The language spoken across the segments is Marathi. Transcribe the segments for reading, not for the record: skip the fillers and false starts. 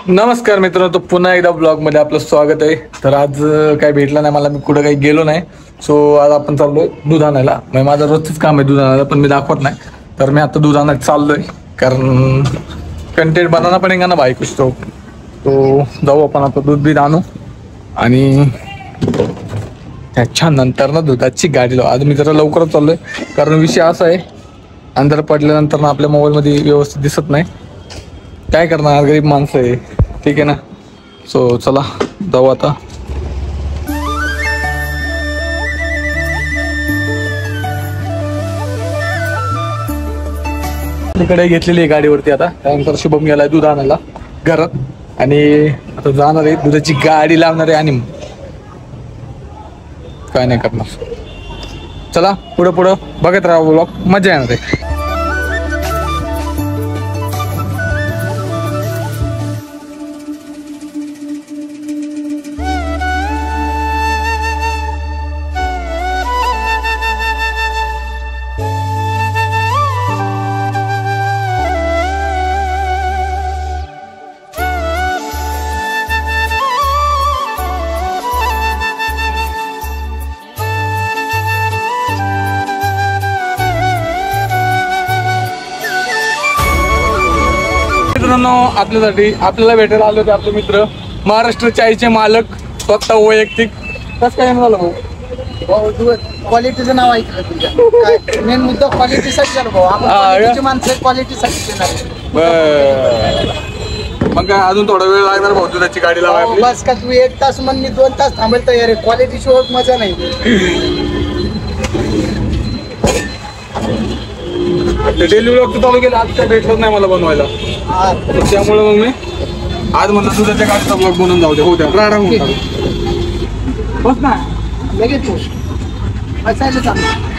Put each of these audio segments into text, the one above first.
नमस्कार मित्रांनो, तो पुन्हा एकदा ब्लॉग मध्ये आपलं स्वागत आहे. तर आज काही भेटलं नाही मला, मी कुठं काही गेलो नाही. सो आज आपण चाललोय दूध आणायला. म्हणजे माझं रोजच काम आहे दूध आणायला, पण मी दाखवत नाही. तर मी आता दूध आणायला चाललोय, कारण कंटेंट बनाना पडेगा ना भाई कुछ तो जाऊ आपण आता दूध बीध आणू. आणि त्याच्या नंतर ना दुधाची गाडी लावू. आज मी जरा लवकरच चाललोय, कारण विषय असा आहे, अंधार पडल्यानंतर ना आपल्या मोबाईलमध्ये व्यवस्थित दिसत नाही. काय करणार, गरीब माणसं आहे, ठीक आहे ना. सो चला जाऊ आता. तिकडे घेतलेली आहे गाडीवरती आता. त्यानंतर शुभम गेलाय दूध आणायला घरात, आणि आता जाणार आहे दुधाची गाडी लावणार आहे. आणि काय नाही करणार. चला पुढं पुढं बघत राहा ब्लॉग, मजा येणार आहे. आपल्यासाठी आपल्याला भेटायला आले होते आपले मित्र, महाराष्ट्र चायचे मालक स्वतः वैयक्तिक. कसं काय झालं भाऊ? क्वालिटीचं नाव ऐकलं तुझ्या, काय मेन मुद्दा क्वालिटीसाठी झालं भाऊ. आपण माणसं क्वालिटीसाठी देणार. मग काय अजून थोडा वेळ लागणार भाऊ दुधाची गाडी लावायला? बस का तू 1 तास म्हण, मी 2 तास थांबेल तयार आहे. क्वालिटी शिवाय मजा नाही. डेली ब्लॉग तर चालू केला, आज काय भेटलंच नाही मला बनवायला. त्यामुळे मग मी आज म्हणलं दुधाच्या गाडीचा ब्लॉग बनवून जाऊ दे. हो द्या, राडा होऊन बस ना लगेच बसायला चांगलं.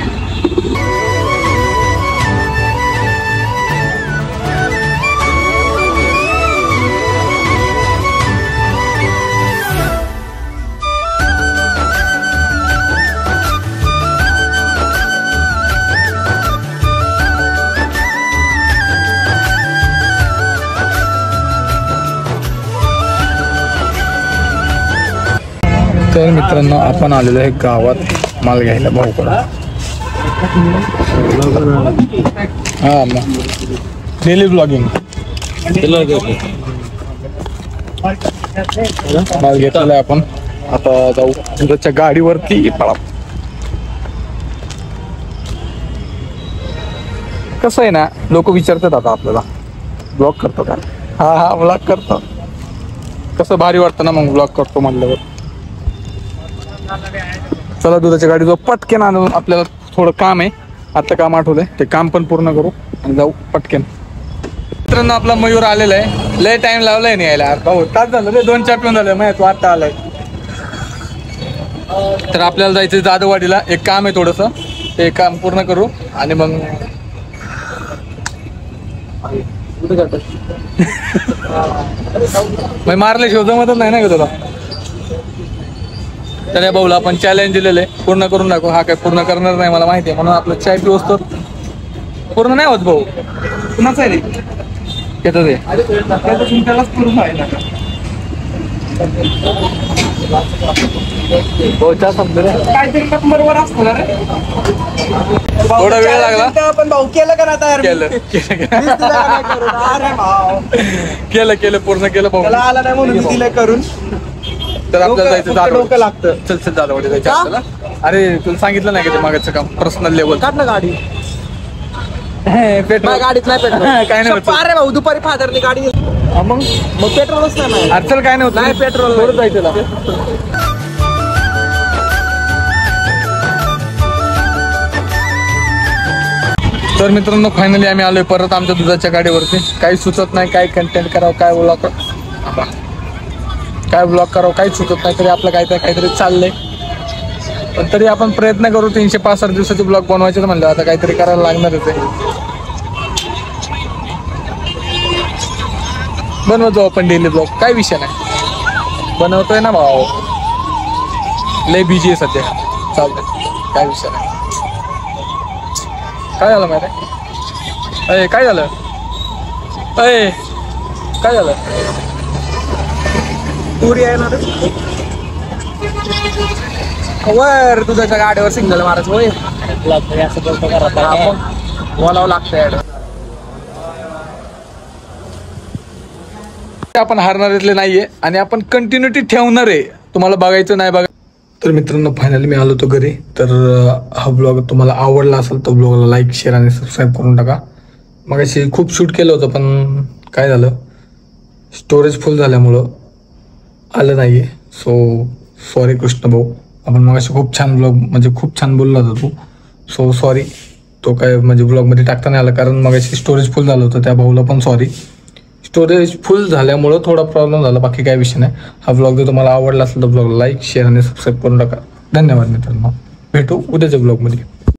तर मित्रांनो, आपण आलेलो आहे गावात माल घ्यायला भाऊकडं. हा मग डेली ब्लॉगिंग माल घेतलेला आहे आपण. आता जाऊ दुधाच्या गाडीवरती पळा. कसं आहे ना, लोक विचारतात आता आपल्याला ब्लॉग करतो का. हा ब्लॉग करतो. कसं भारी वाटतं ना मग ब्लॉग करतो म्हणल्यावर. चला दुधाच्या गाडी जो पटकन आणून, आपल्याला थोडं काम आहे आता, काम आठवलंय ते काम पण पूर्ण करू आणि जाऊ पटकन. मित्रांनो, आपला मयूर आलेला आहे. लय टाइम लावलाय नाही यायला. भाऊ तास झालं रे, 2 चहा पिऊन झालं माहिती, तू आता आलाय. तर आपल्याला जायचं जाधववाडीला, एक काम आहे थोडंसं, ते काम पूर्ण करू आणि मग मारल्याशिवाय जमतच नाही ना का तुला. तर या भाऊला आपण चॅलेंज दिलेलं आहे, पूर्ण करून दाखव. हा काय पूर्ण करणार नाही मला माहिती आहे, म्हणून आपलं चाय पिऊ असतो पूर्ण नाही होत भाऊ. कुणाच आहे रे त्याचं ते त्यालाच पूर्ण आहे ना. चहा संपलं काहीतरी बरोबर असतो ना रे. थोडा वेळ लागला पण भाऊ केलं का ना तयार? केलं पूर्ण केलं भाऊ. आला नाही म्हणून दिलं करून. तर आपल्याला जायचं डोकं लागतं. चल जाधववाडी जायचं आपल्याला. अरे तुला सांगितलं नाही का ते मागायचं काम पर्सनल लेवल. काढ ना गाडी. पेट्रोल गाडीत नाही पेट्रोल. काय नाही होत. अरे भाऊ दुपारी फादरने गाडी मग पेट्रोलच नाही. अडचण काय नाही होत. नाही पेट्रोल जायचं. तर मित्रांनो, फायनली आम्ही आलोय परत आमच्या दुधाच्या गाडीवरती. काही सुचत नाही, काय कंटेंट करावं, काय ब्लॉग काही सुचत नाही. तरी आपलं काहीतरी चाललंय, पण तरी आपण प्रयत्न करू. 365 दिवसाचे ब्लॉग बनवायचे म्हणलं, आता काहीतरी करायला लागणारच आहे. बनवतो आपण डेली ब्लॉग, काय विषय नाही. बनवतोय ना भाऊ, लय बिजी आहे सध्या. चालतंय, काय विषय नाही. काय झालं माहिती आहे? काय झालं? काय झालं? पुरी आहे ना वर दुधाच्या गाडीवर सिंगल मारायचं होय असं बोलतो बोलावं लागतं. आपण हारणाऱ्यातले नाहीये आणि आपण कंटिन्युटी ठेवणार आहे. तुम्हाला बघायचं नाही बघा. तर मित्रांनो फायनली मी आलो होतो घरी. तर हा ब्लॉग तुम्हाला आवडला असेल तर ब्लॉगला लाईक शेअर आणि सबस्क्राईब करून टाका. मग अशी खूप शूट केलं होतं पण काय झालं स्टोरेज फुल झाल्यामुळं आलं नाही आहे. सो सॉरी कृष्ण भाऊ. आपण मग अशी खूप छान ब्लॉग म्हणजे खूप छान बोलला होता तू. सो सॉरी तो काय म्हणजे ब्लॉगमध्ये टाकता नाही आला कारण मग अशी स्टोरेज फुल झालं होतं. त्या भाऊला पण सॉरी. स्टोरेज फुल झाल्यामुळं थोडा प्रॉब्लेम झाला बाकी काय विषय नाही. हा ब्लॉग जर तुम्हाला आवडला असेल तर ब्लॉगला लाईक शेअर आणि सबस्क्राईब करून टाका. धन्यवाद मित्रांनो. भेटू उद्याच्या ब्लॉगमध्ये.